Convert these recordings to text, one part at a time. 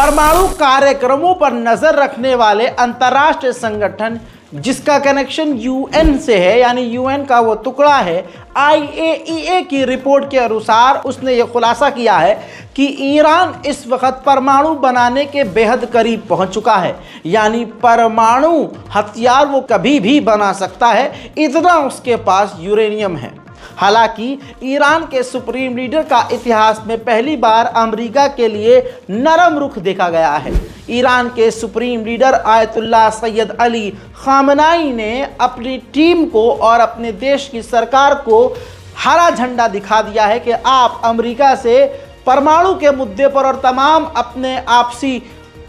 परमाणु कार्यक्रमों पर नजर रखने वाले अंतर्राष्ट्रीय संगठन जिसका कनेक्शन यूएन से है, यानी यूएन का वो टुकड़ा है, IAEA की रिपोर्ट के अनुसार उसने ये खुलासा किया है कि ईरान इस वक्त परमाणु बनाने के बेहद करीब पहुंच चुका है। यानी परमाणु हथियार वो कभी भी बना सकता है, इतना उसके पास यूरेनियम है। हालांकि ईरान के सुप्रीम लीडर का इतिहास में पहली बार अमेरिका के लिए नरम रुख देखा गया है। ईरान के supreme leader Ayatollah Syed Ali खामनाई ने अपनी टीम को और अपने देश की सरकार को हरा झंडा दिखा दिया है कि आप अमेरिका से परमाणु के मुद्दे पर और तमाम अपने आपसी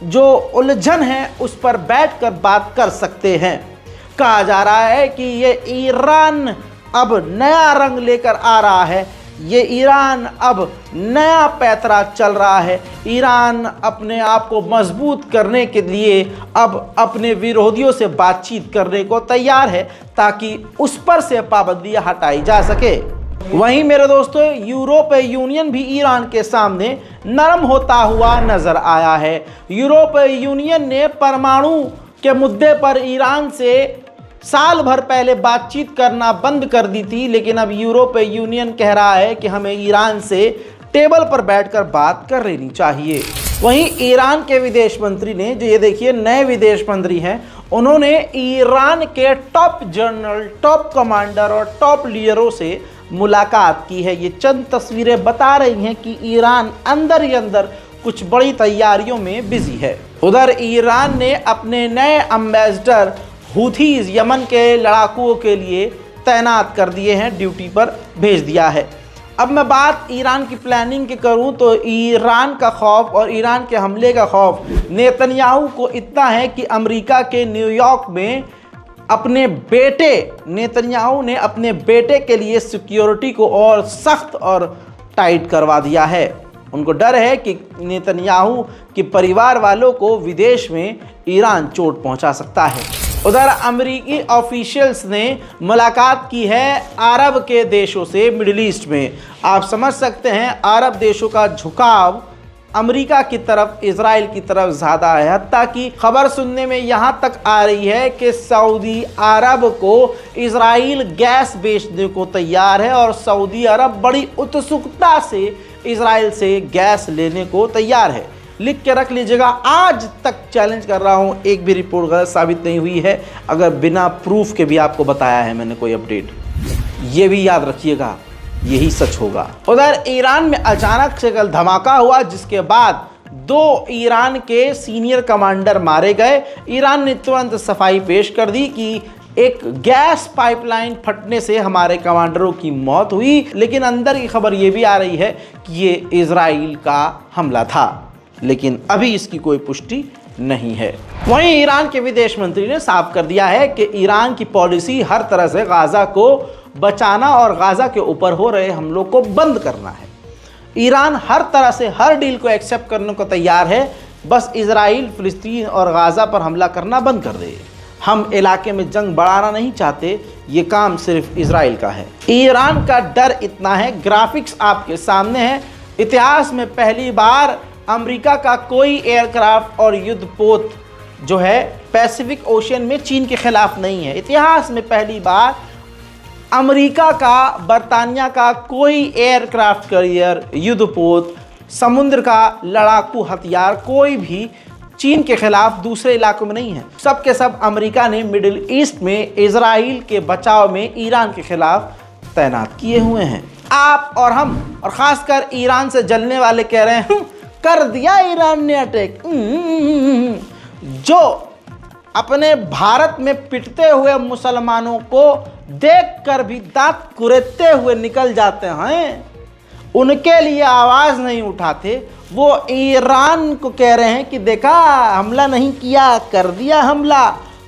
जो उलझन है उस पर बैठकर बात कर सकते हैं। कहा जा रहा है कि ये ईरान अब नया रंग लेकर आ रहा है, ये ईरान अब नया पैतरा चल रहा है। ईरान अपने आप को मजबूत करने के लिए अब अपने विरोधियों से बातचीत करने को तैयार है ताकि उस पर से पाबंदियां हटाई जा सके। वहीं मेरे दोस्तों, यूरोपीय यूनियन भी ईरान के सामने नरम होता हुआ नजर आया है। यूरोपीय यूनियन ने परमाणु के मुद्दे पर ईरान से साल भर पहले बातचीत करना बंद कर दी थी, लेकिन अब यूरोपीय यूनियन कह रहा है कि हमें ईरान से टेबल पर बैठकर बात कर लेनी चाहिए। वहीं ईरान के विदेश मंत्री ने, जो ये देखिए नए विदेश मंत्री हैं, उन्होंने ईरान के टॉप जनरल, टॉप कमांडर और टॉप लीडरों से मुलाकात की है। ये चंद तस्वीरें बता रही हैं कि ईरान अंदर ही अंदर कुछ बड़ी तैयारियों में बिजी है। उधर ईरान ने अपने नए एम्बेसडर हुथीज यमन के लड़ाकुओं के लिए तैनात कर दिए हैं, ड्यूटी पर भेज दिया है। अब मैं बात ईरान की प्लानिंग की करूं तो ईरान का खौफ और ईरान के हमले का खौफ नेतन्याहू को इतना है कि अमेरिका के न्यूयॉर्क में अपने बेटे नेतन्याहू ने अपने बेटे के लिए सिक्योरिटी को और सख्त और टाइट करवा दिया है। उनको डर है कि नेतन्याहू के परिवार वालों को विदेश में ईरान चोट पहुंचा सकता है। उधर अमेरिकी ऑफिशियल्स ने मुलाकात की है अरब के देशों से मिडिल ईस्ट में। आप समझ सकते हैं अरब देशों का झुकाव अमेरिका की तरफ, इजराइल की तरफ ज़्यादा है। हत्ता कि खबर सुनने में यहाँ तक आ रही है कि सऊदी अरब को इजराइल गैस बेचने को तैयार है और सऊदी अरब बड़ी उत्सुकता से इजराइल से गैस लेने को तैयार है। लिख के रख लीजिएगा, आज तक चैलेंज कर रहा हूं, एक भी रिपोर्ट गलत साबित नहीं हुई है। अगर बिना प्रूफ के भी आपको बताया है मैंने कोई अपडेट, ये भी याद रखिएगा, यही सच होगा। उधर ईरान में अचानक से कल धमाका हुआ जिसके बाद 2 ईरान के सीनियर कमांडर मारे गए। ईरान ने तुरंत सफाई पेश कर दी कि एक गैस पाइपलाइन फटने से हमारे कमांडरों की मौत हुई, लेकिन अंदर की खबर ये भी आ रही है कि ये इजराइल का हमला था, लेकिन अभी इसकी कोई पुष्टि नहीं है। वहीं ईरान के विदेश मंत्री ने साफ कर दिया है कि ईरान की पॉलिसी हर तरह से गाजा को बचाना और गाजा के ऊपर हो रहे हमलों को बंद करना है। ईरान हर तरह से हर डील को एक्सेप्ट करने को तैयार है, बस इजराइल, फिलिस्तीन और गाजा पर हमला करना बंद कर दे। हम इलाके में जंग बढ़ाना नहीं चाहते, ये काम सिर्फ इजराइल का है। ईरान का डर इतना है, ग्राफिक्स आपके सामने है। इतिहास में पहली बार अमेरिका का कोई एयरक्राफ्ट और युद्धपोत जो है पैसिफिक ओशियन में चीन के खिलाफ नहीं है। इतिहास में पहली बार अमेरिका का, बरतानिया का कोई एयरक्राफ्ट कैरियर, युद्धपोत, समुद्र का लड़ाकू हथियार कोई भी चीन के खिलाफ दूसरे इलाकों में नहीं है। सब के सब अमेरिका ने मिडिल ईस्ट में इजराइल के बचाव में ईरान के खिलाफ तैनात किए हुए हैं। आप और हम और ख़ासकर ईरान से जलने वाले कह रहे हैं कर दिया ईरान ने अटैक। जो अपने भारत में पिटते हुए मुसलमानों को देखकर भी दांत कुरेदते हुए निकल जाते हैं, उनके लिए आवाज़ नहीं उठाते। वो ईरान को कह रहे हैं कि देखा हमला नहीं किया, कर दिया हमला।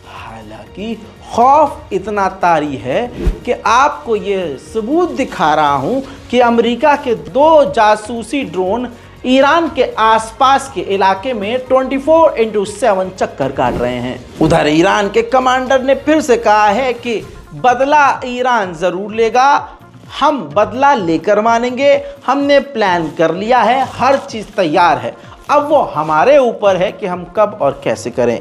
हालांकि खौफ इतना तारी है कि आपको ये सबूत दिखा रहा हूं कि अमेरिका के 2 जासूसी ड्रोन ईरान के आसपास के इलाके में 24/7 चक्कर काट रहे हैं। उधर ईरान के कमांडर ने फिर से कहा है कि बदला ईरान ज़रूर लेगा, हम बदला लेकर मानेंगे, हमने प्लान कर लिया है, हर चीज़ तैयार है। अब वो हमारे ऊपर है कि हम कब और कैसे करें।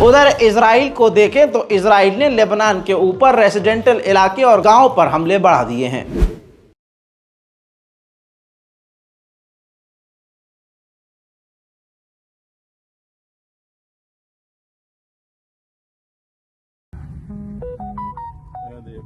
उधर इजराइल को देखें तो इजराइल ने लेबनान के ऊपर रेसिडेंटल इलाके और गांव पर हमले बढ़ा दिए हैं।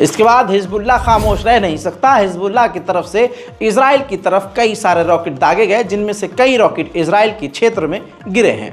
इसके बाद हिजबुल्लाह खामोश रह नहीं सकता। हिजबुल्लाह की तरफ से इजराइल की तरफ कई सारे रॉकेट दागे गए, जिनमें से कई रॉकेट इजराइल के क्षेत्र में गिरे हैं।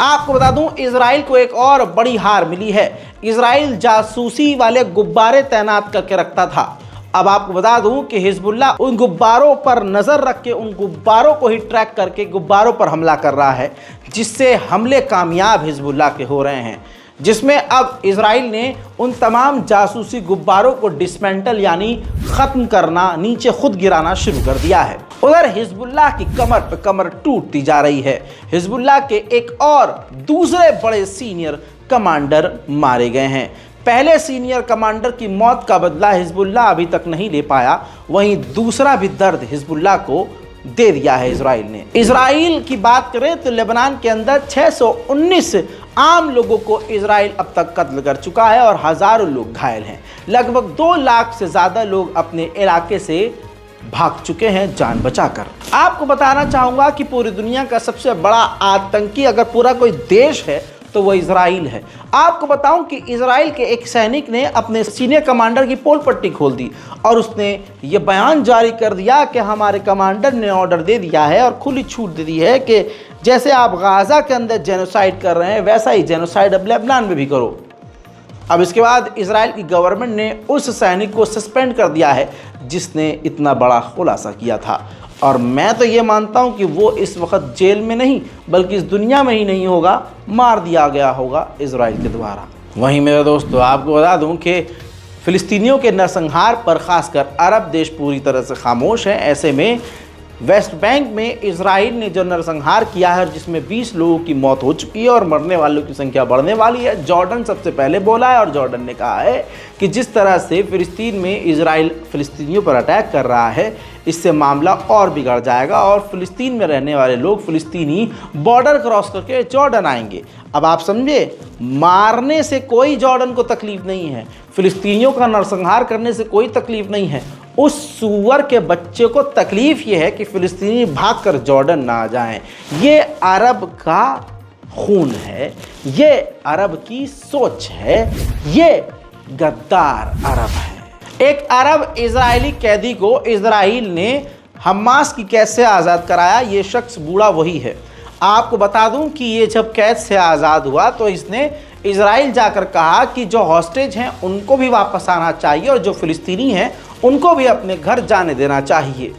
आपको बता दूं, इजराइल को एक और बड़ी हार मिली है। इजराइल जासूसी वाले गुब्बारे तैनात करके रखता था। अब आपको बता दूं कि हिजबुल्लाह उन गुब्बारों पर नजर रख के, उन गुब्बारों को ही ट्रैक करके गुब्बारों पर हमला कर रहा है, जिससे हमले कामयाब हिजबुल्लाह के हो रहे हैं, जिसमें अब इजराइल ने उन तमाम जासूसी गुब्बारों को डिसमेंटल यानी ख़त्म करना, नीचे खुद गिराना शुरू कर दिया है। उधर हिजबुल्लाह की कमर पे कमर टूटती जा रही है। हिजबुल्लाह के एक और दूसरे बड़े सीनियर कमांडर मारे गए हैं। पहले सीनियर कमांडर की मौत का बदला हिजबुल्लाह अभी तक नहीं ले पाया, वहीं दूसरा भी दर्द हिजबुल्लाह को दे दिया है इजराइल ने। इजराइल की बात करें तो लेबनान के अंदर 619 आम लोगों को इजराइल अब तक कत्ल कर चुका है और हजारों लोग घायल हैं। लगभग 2 लाख से ज़्यादा लोग अपने इलाके से भाग चुके हैं जान बचाकर। आपको बताना चाहूँगा कि पूरी दुनिया का सबसे बड़ा आतंकी अगर पूरा कोई देश है तो वो इजराइल है। आपको बताऊं कि इजराइल के एक सैनिक ने अपने सीनियर कमांडर की पोल पट्टी खोल दी और उसने ये बयान जारी कर दिया कि हमारे कमांडर ने ऑर्डर दे दिया है और खुली छूट दे दी है कि जैसे आप गाज़ा के अंदर जेनोसाइड कर रहे हैं, वैसा ही जेनोसाइड अब लेबनान में भी करो। अब इसके बाद इजराइल की गवर्नमेंट ने उस सैनिक को सस्पेंड कर दिया है जिसने इतना बड़ा खुलासा किया था। और मैं तो ये मानता हूँ कि वो इस वक्त जेल में नहीं बल्कि इस दुनिया में ही नहीं होगा, मार दिया गया होगा इजराइल के द्वारा। वहीं मेरे दोस्तों, आपको बता दूँ कि फ़िलिस्तीनियों के नरसंहार पर ख़ासकर अरब देश पूरी तरह से खामोश हैं। ऐसे में वेस्ट बैंक में इजराइल ने जो नरसंहार किया है, जिसमें 20 लोगों की मौत हो चुकी है और मरने वालों की संख्या बढ़ने वाली है, जॉर्डन सबसे पहले बोला है और जॉर्डन ने कहा है कि जिस तरह से फ़िलिस्तीन में इजराइल फ़िलिस्तीनियों पर अटैक कर रहा है, इससे मामला और बिगड़ जाएगा और फ़िलिस्तीन में रहने वाले लोग फ़िलिस्तीनी बॉर्डर क्रॉस करके जॉर्डन आएंगे। अब आप समझे, मारने से कोई जॉर्डन को तकलीफ़ नहीं है, फ़िलिस्तीनियों का नरसंहार करने से कोई तकलीफ़ नहीं है। उस सूअर के बच्चे को तकलीफ़ ये है कि फ़िलिस्तीनी भागकर जॉर्डन ना आ जाएं। ये अरब का खून है, ये अरब की सोच है, ये गद्दार अरब है। एक अरब इजरायली कैदी को इजराइल ने हमास की कैद से आज़ाद कराया, ये शख्स बूढ़ा वही है। आपको बता दूं कि ये जब कैद से आज़ाद हुआ तो इसने इजराइल जाकर कहा कि जो हॉस्टेज हैं उनको भी वापस आना चाहिए और जो फ़िलिस्तीनी हैं उनको भी अपने घर जाने देना चाहिए।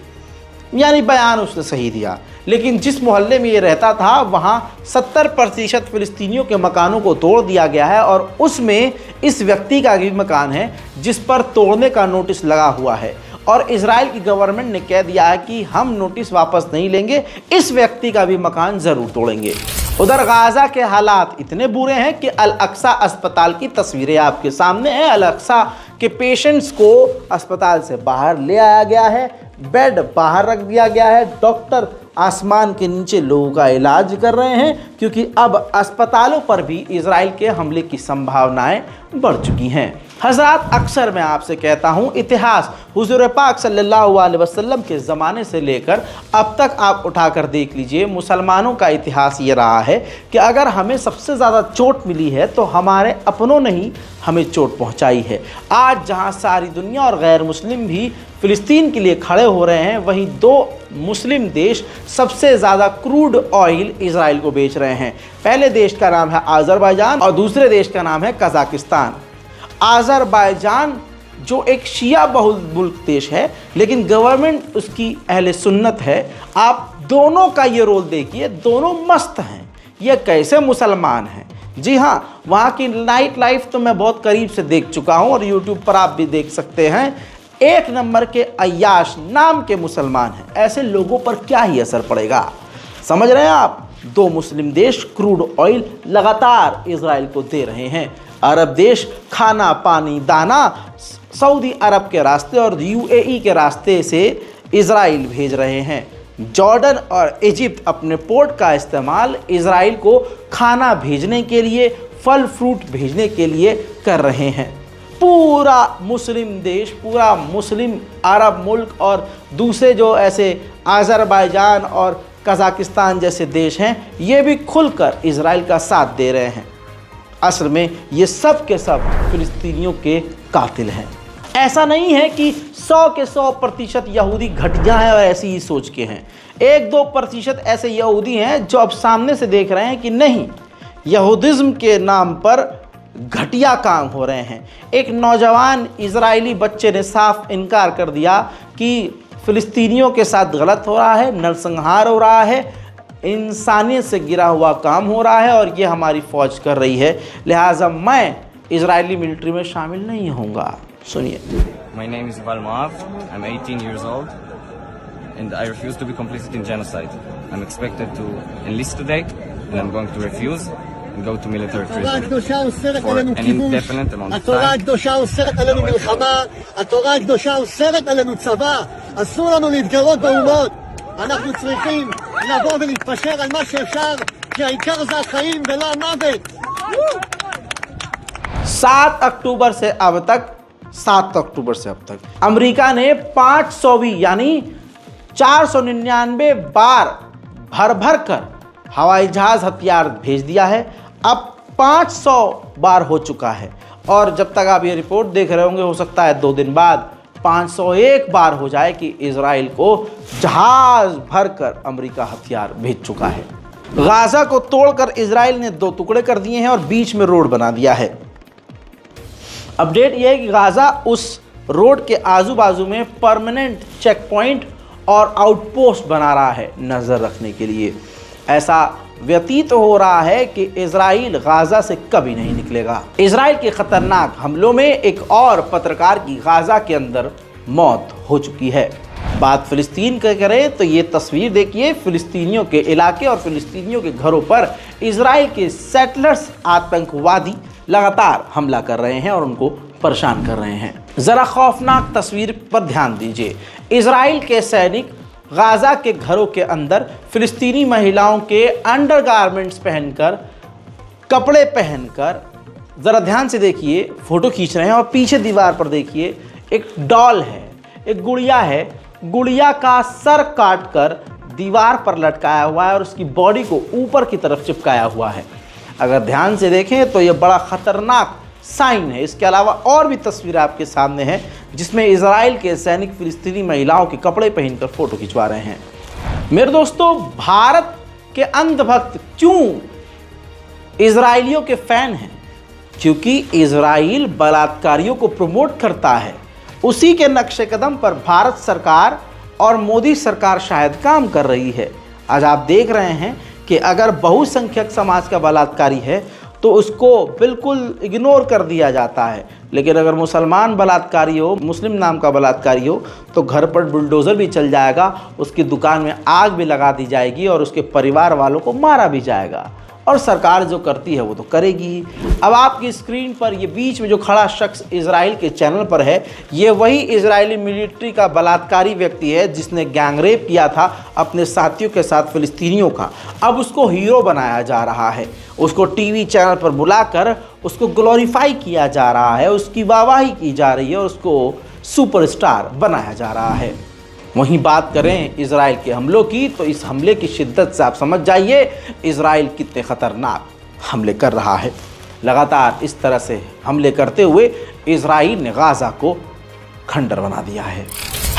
यानी बयान उसने सही दिया। लेकिन जिस मोहल्ले में ये रहता था वहाँ 70% फ़िलिस्तीनियों के मकानों को तोड़ दिया गया है और उसमें इस व्यक्ति का भी मकान है जिस पर तोड़ने का नोटिस लगा हुआ है। और इजराइल की गवर्नमेंट ने कह दिया है कि हम नोटिस वापस नहीं लेंगे, इस व्यक्ति का भी मकान ज़रूर तोड़ेंगे। उधर गाज़ा के हालात इतने बुरे हैं कि अल अक्सा अस्पताल की तस्वीरें आपके सामने हैं। अल अक्सा के पेशेंट्स को अस्पताल से बाहर ले आया गया है, बेड बाहर रख दिया गया है, डॉक्टर आसमान के नीचे लोगों का इलाज कर रहे हैं क्योंकि अब अस्पतालों पर भी इजराइल के हमले की संभावनाएं बढ़ चुकी हैं। हज़रात, अक्सर मैं आपसे कहता हूँ, इतिहास हुज़ूर पाक सल्लल्लाहु अलैहि वसल्लम के ज़माने से लेकर अब तक आप उठाकर देख लीजिए, मुसलमानों का इतिहास ये रहा है कि अगर हमें सबसे ज़्यादा चोट मिली है तो हमारे अपनों ने ही हमें चोट पहुँचाई है। आज जहाँ सारी दुनिया और गैर मुस्लिम भी फ़िलिस्तीन के लिए खड़े हो रहे हैं, वहीं 2 मुस्लिम देश सबसे ज़्यादा क्रूड ऑयल इजराइल को बेच रहे हैं। पहले देश का नाम है अज़रबैजान और दूसरे देश का नाम है कज़ाकिस्तान। अज़रबैजान जो एक शिया बहुल मुल्क देश है लेकिन गवर्नमेंट उसकी अहले सुन्नत है। आप दोनों का ये रोल देखिए, दोनों मस्त हैं। ये कैसे मुसलमान हैं? जी हाँ, वहाँ की नाइट लाइफ तो मैं बहुत करीब से देख चुका हूँ और यूट्यूब पर आप भी देख सकते हैं। 1 नंबर के अय्याश नाम के मुसलमान हैं। ऐसे लोगों पर क्या ही असर पड़ेगा, समझ रहे हैं आप? 2 मुस्लिम देश क्रूड ऑयल लगातार इजराइल को दे रहे हैं। अरब देश खाना पानी दाना सऊदी अरब के रास्ते और यूएई के रास्ते से इजराइल भेज रहे हैं। जॉर्डन और इजिप्ट अपने पोर्ट का इस्तेमाल इजराइल को खाना भेजने के लिए, फल फ्रूट भेजने के लिए कर रहे हैं। पूरा मुस्लिम देश, पूरा मुस्लिम अरब मुल्क और दूसरे जो ऐसे अज़रबैजान और कज़ाकिस्तान जैसे देश हैं, ये भी खुलकर इजराइल का साथ दे रहे हैं। असल में ये सब के सब फ़िलिस्तीनियों के कातिल हैं। ऐसा नहीं है कि 100 के 100% यहूदी घटिया हैं और ऐसी ही सोच के हैं। 1-2% ऐसे यहूदी हैं जो अब सामने से देख रहे हैं कि नहीं, यहूदिज़्म के नाम पर घटिया काम हो रहे हैं। एक नौजवान इजरायली बच्चे ने साफ इनकार कर दिया कि फ़िलिस्तीनियों के साथ गलत हो रहा है, नरसंहार हो रहा है, इंसानियत से गिरा हुआ काम हो रहा है और ये हमारी फ़ौज कर रही है, लिहाजा मैं इजरायली मिलिट्री में शामिल नहीं होऊंगा। सुनिए। My name is Val Moav. I'm 18 years old and I refuse to be complicit in genocide. I'm expected to enlist today and I'm going to refuse and go to military prison for an indefinite amount of התורה time. הקדושה אוסרת עלינו מלחמה, התורה הקדושה אוסרת עלינו צבא, אסור לנו להתגרות באומות. אנחנו צריכים לבוא ולהתפשר על מה שאפשר, כי העיקר זה החיים ולא המוות. 7 अक्टूबर से अब तक America ने 500वीं यानी 499 बार भर कर हवाई जहाज हथियार भेज दिया है। अब 500 बार हो चुका है और जब तक आप ये रिपोर्ट देख रहे होंगे, हो सकता है 2 दिन बाद 501 बार हो जाए कि इजराइल को जहाज भरकर अमेरिका हथियार भेज चुका है। गाज़ा को तोड़कर इजराइल ने 2 टुकड़े कर दिए हैं और बीच में रोड बना दिया है। अपडेट यह है कि गाज़ा उस रोड के आजू बाजू में परमानेंट चेक पॉइंट और आउटपोस्ट बना रहा है नज़र रखने के लिए। ऐसा व्यतीत हो रहा है कि इजराइल गाज़ा से कभी नहीं निकलेगा। इजराइल के खतरनाक हमलों में एक और पत्रकार की गाज़ा के अंदर मौत हो चुकी है। बात फ़िलिस्तीन की करें तो ये तस्वीर देखिए, फ़िलिस्तीनियों के इलाके और फ़िलिस्तीनियों के घरों पर इजराइल के सेटलर्स आतंकवादी लगातार हमला कर रहे हैं और उनको परेशान कर रहे हैं। ज़रा खौफनाक तस्वीर पर ध्यान दीजिए। इजराइल के सैनिक गाज़ा के घरों के अंदर फ़िलिस्तीनी महिलाओं के अंडरगारमेंट्स पहनकर, कपड़े पहनकर, ज़रा ध्यान से देखिए, फ़ोटो खींच रहे हैं और पीछे दीवार पर देखिए एक डॉल है, एक गुड़िया है। गुड़िया का सर काट कर दीवार पर लटकाया हुआ है और उसकी बॉडी को ऊपर की तरफ चिपकाया हुआ है। अगर ध्यान से देखें तो ये बड़ा ख़तरनाक साइन है। इसके अलावा और भी तस्वीरें आपके सामने हैं जिसमें इजराइल के सैनिक फिलिस्तीनी महिलाओं के कपड़े पहनकर फोटो खिंचवा रहे हैं। मेरे दोस्तों, भारत के अंधभक्त क्यों इजराइलियों के फैन हैं? क्योंकि इजराइल बलात्कारियों को प्रमोट करता है। उसी के नक्शे कदम पर भारत सरकार और मोदी सरकार शायद काम कर रही है। आज आप देख रहे हैं कि अगर बहुसंख्यक समाज का बलात्कारी है तो उसको बिल्कुल इग्नोर कर दिया जाता है, लेकिन अगर मुसलमान बलात्कारी हो, मुस्लिम नाम का बलात्कारी हो, तो घर पर बुलडोज़र भी चल जाएगा, उसकी दुकान में आग भी लगा दी जाएगी और उसके परिवार वालों को मारा भी जाएगा। और सरकार जो करती है वो तो करेगी ही। अब आपकी स्क्रीन पर ये बीच में जो खड़ा शख्स इजराइल के चैनल पर है, ये वही इजरायली मिलिट्री का बलात्कारी व्यक्ति है जिसने गैंगरेप किया था अपने साथियों के साथ फिलिस्तीनियों का। अब उसको हीरो बनाया जा रहा है, उसको टीवी चैनल पर बुलाकर उसको ग्लोरीफाई किया जा रहा है, उसकी वाहवाही की जा रही है और उसको सुपरस्टार बनाया जा रहा है। वहीं बात करें इजराइल के हमलों की, तो इस हमले की शिद्दत से आप समझ जाइए इजराइल कितने ख़तरनाक हमले कर रहा है। लगातार इस तरह से हमले करते हुए इजराइल ने गाज़ा को खंडर बना दिया है।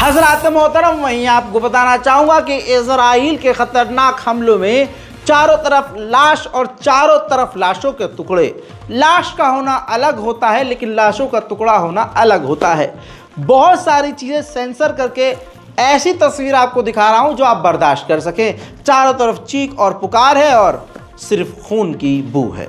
हज़रात मोहतरम, वहीं आपको बताना चाहूँगा कि इजराइल के ख़तरनाक हमलों में चारों तरफ लाश और चारों तरफ लाशों के टुकड़े। लाश का होना अलग होता है लेकिन लाशों का टुकड़ा होना अलग होता है। बहुत सारी चीज़ें सेंसर करके ऐसी तस्वीर आपको दिखा रहा हूं जो आप बर्दाश्त कर सकें। चारों तरफ चीख और पुकार है और सिर्फ खून की बू है।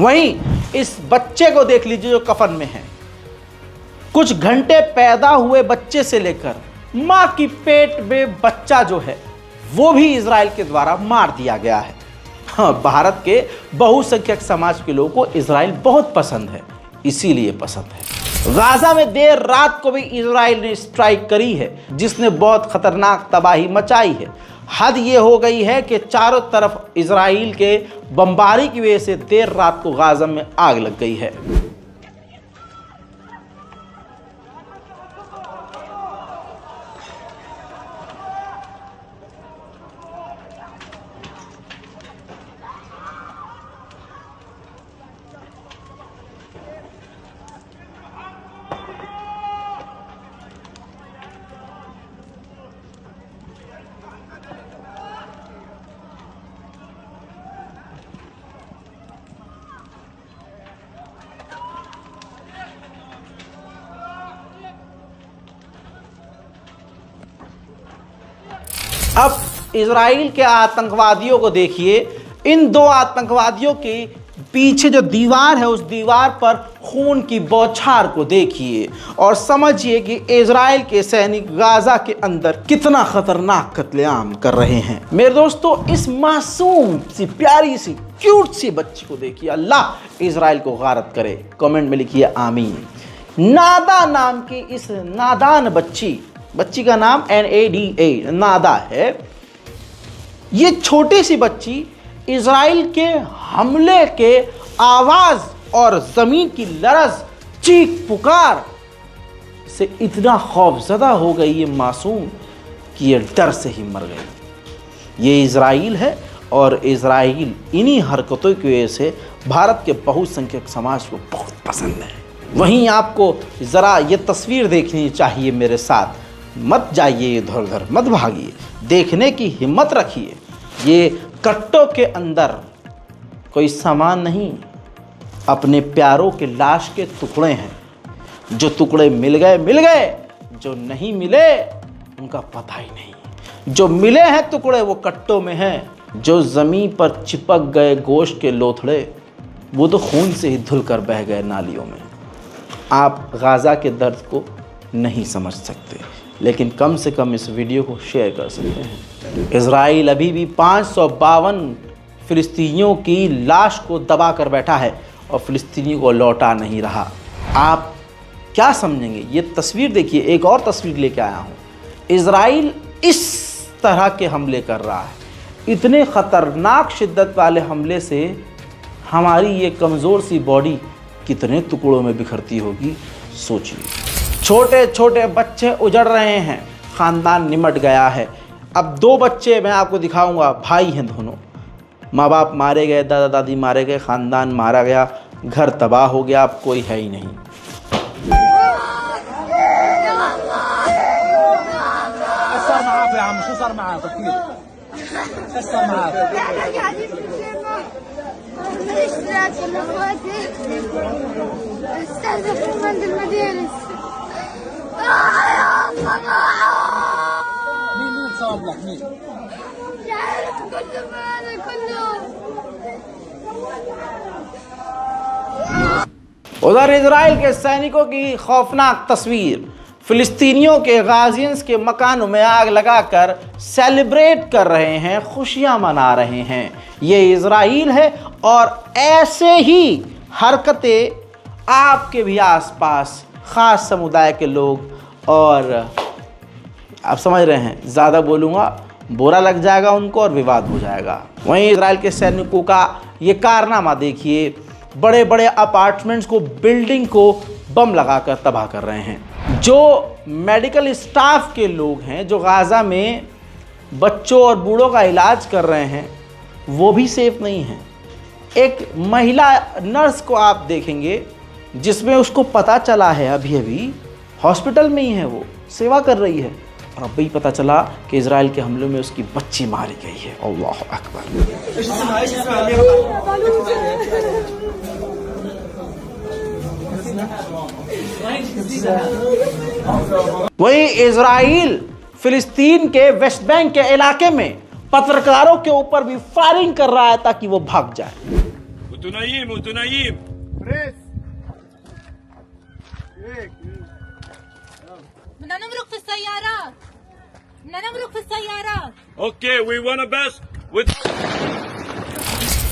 वहीं इस बच्चे को देख लीजिए जो कफन में है। कुछ घंटे पैदा हुए बच्चे से लेकर मां की पेट में बच्चा जो है वो भी इजराइल के द्वारा मार दिया गया है। हाँ, भारत के बहुसंख्यक समाज के लोगों को इजराइल बहुत पसंद है, इसीलिए पसंद है। गाजा में देर रात को भी इजराइल ने स्ट्राइक करी है जिसने बहुत खतरनाक तबाही मचाई है। हद ये हो गई है कि चारों तरफ इजराइल के बमबारी की वजह से देर रात को गाजा में आग लग गई है। अब इजराइल के आतंकवादियों को देखिए। इन 2 आतंकवादियों की पीछे जो दीवार है उस दीवार पर खून की बौछार को देखिए और समझिए कि इजराइल के सैनिक गाजा के अंदर कितना खतरनाक कत्लेआम कर रहे हैं। मेरे दोस्तों, इस मासूम सी प्यारी सी क्यूट सी बच्ची को देखिए। अल्लाह इजराइल को गारत करे। कमेंट में लिखिए आमीन। नादा नाम की इस नादान बच्ची का नाम NADA नादा है। ये छोटी सी बच्ची इजराइल के हमले के आवाज और जमीन की लरज, चीख पुकार से इतना खौफजदा हो गई ये मासूम कि ये डर से ही मर गई। ये इजराइल है और इजराइल इन्हीं हरकतों की वजह से भारत के बहुसंख्यक समाज को बहुत पसंद है। वहीं आपको ज़रा ये तस्वीर देखनी चाहिए मेरे साथ। मत जाइए इधर उधर, मत भागिए, देखने की हिम्मत रखिए। ये कट्टों के अंदर कोई सामान नहीं, अपने प्यारों के लाश के टुकड़े हैं। जो टुकड़े मिल गए, जो नहीं मिले उनका पता ही नहीं। जो मिले हैं टुकड़े वो कट्टों में हैं। जो ज़मीन पर चिपक गए गोश्त के लोथड़े वो तो खून से ही धुल कर बह गए नालियों में। आप गाज़ा के दर्द को नहीं समझ सकते, लेकिन कम से कम इस वीडियो को शेयर कर सकते हैं। इजराइल अभी भी 552 फ़िलिस्तीनियों की लाश को दबा कर बैठा है और फ़िलिस्तीनियों को लौटा नहीं रहा। आप क्या समझेंगे? ये तस्वीर देखिए। एक और तस्वीर लेके आया हूँ। इजराइल इस तरह के हमले कर रहा है। इतने ख़तरनाक शिद्दत वाले हमले से हमारी ये कमज़ोर सी बॉडी कितने टुकड़ों में बिखरती होगी, सोचिए। छोटे छोटे बच्चे उजड़ रहे हैं, ख़ानदान निमट गया है। अब 2 बच्चे मैं आपको दिखाऊंगा, भाई हैं दोनों। माँ बाप मारे गए, दादा दादी मारे गए, ख़ानदान मारा गया, घर तबाह हो गया, अब कोई है ही नहीं। उधर इजराइल के सैनिकों की खौफनाक तस्वीर। फिलिस्तीनियों के गाजियंस के मकानों में आग लगाकर सेलिब्रेट कर रहे हैं, खुशियां मना रहे हैं। ये इजराइल है और ऐसे ही हरकतें आपके भी आसपास ख़ास समुदाय के लोग, और आप समझ रहे हैं, ज़्यादा बोलूँगा बुरा लग जाएगा उनको और विवाद हो जाएगा। वहीं इजराइल के सैनिकों का ये कारनामा देखिए। बड़े बड़े अपार्टमेंट्स को, बिल्डिंग को बम लगाकर तबाह कर रहे हैं। जो मेडिकल स्टाफ के लोग हैं जो गाज़ा में बच्चों और बूढ़ों का इलाज कर रहे हैं वो भी सेफ नहीं हैं। एक महिला नर्स को आप देखेंगे जिसमें उसको पता चला है अभी हॉस्पिटल में ही है, वो सेवा कर रही है, और अब भी पता चला कि इजराइल के हमलों में उसकी बच्ची मारी गई है। अल्लाह अकबर। वहीं इजराइल फिलिस्तीन के वेस्ट बैंक के इलाके में पत्रकारों के ऊपर भी फायरिंग कर रहा है ताकि वो भाग जाए।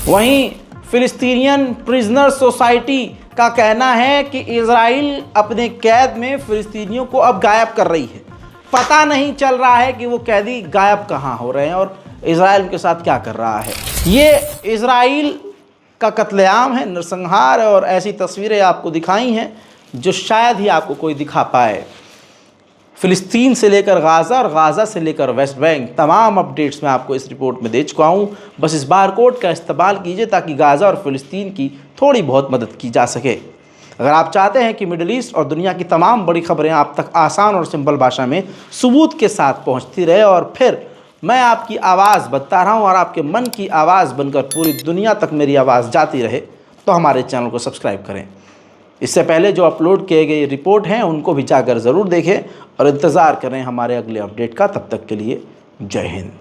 वहीं फिलिस्तीनियन प्रिजनर सोसाइटी का कहना है कि इजराइल अपने कैद में फिलिस्तीनियों को अब गायब कर रही है। पता नहीं चल रहा है कि वो कैदी गायब कहाँ हो रहे हैं और इजराइल के साथ क्या कर रहा है। ये इजराइल का कत्लेआम है, नरसंहार है, और ऐसी तस्वीरें आपको दिखाई हैं जो शायद ही आपको कोई दिखा पाए। फ़िलिस्तीन से लेकर गाज़ा और गाज़ा से लेकर वेस्ट बैंक तमाम अपडेट्स मैं आपको इस रिपोर्ट में दे चुका हूँ। बस इस बारकोड का इस्तेमाल कीजिए ताकि गाज़ा और फ़िलिस्तीन की थोड़ी बहुत मदद की जा सके। अगर आप चाहते हैं कि मिडल ईस्ट और दुनिया की तमाम बड़ी खबरें आप तक आसान और सिंपल भाषा में सबूत के साथ पहुँचती रहे और फिर मैं आपकी आवाज़ बनता रहा हूँ और आपके मन की आवाज़ बनकर पूरी दुनिया तक मेरी आवाज़ जाती रहे, तो हमारे चैनल को सब्सक्राइब करें। इससे पहले जो अपलोड किए गए रिपोर्ट हैं उनको भी जाकर ज़रूर देखें और इंतज़ार करें हमारे अगले अपडेट का। तब तक के लिए जय हिंद।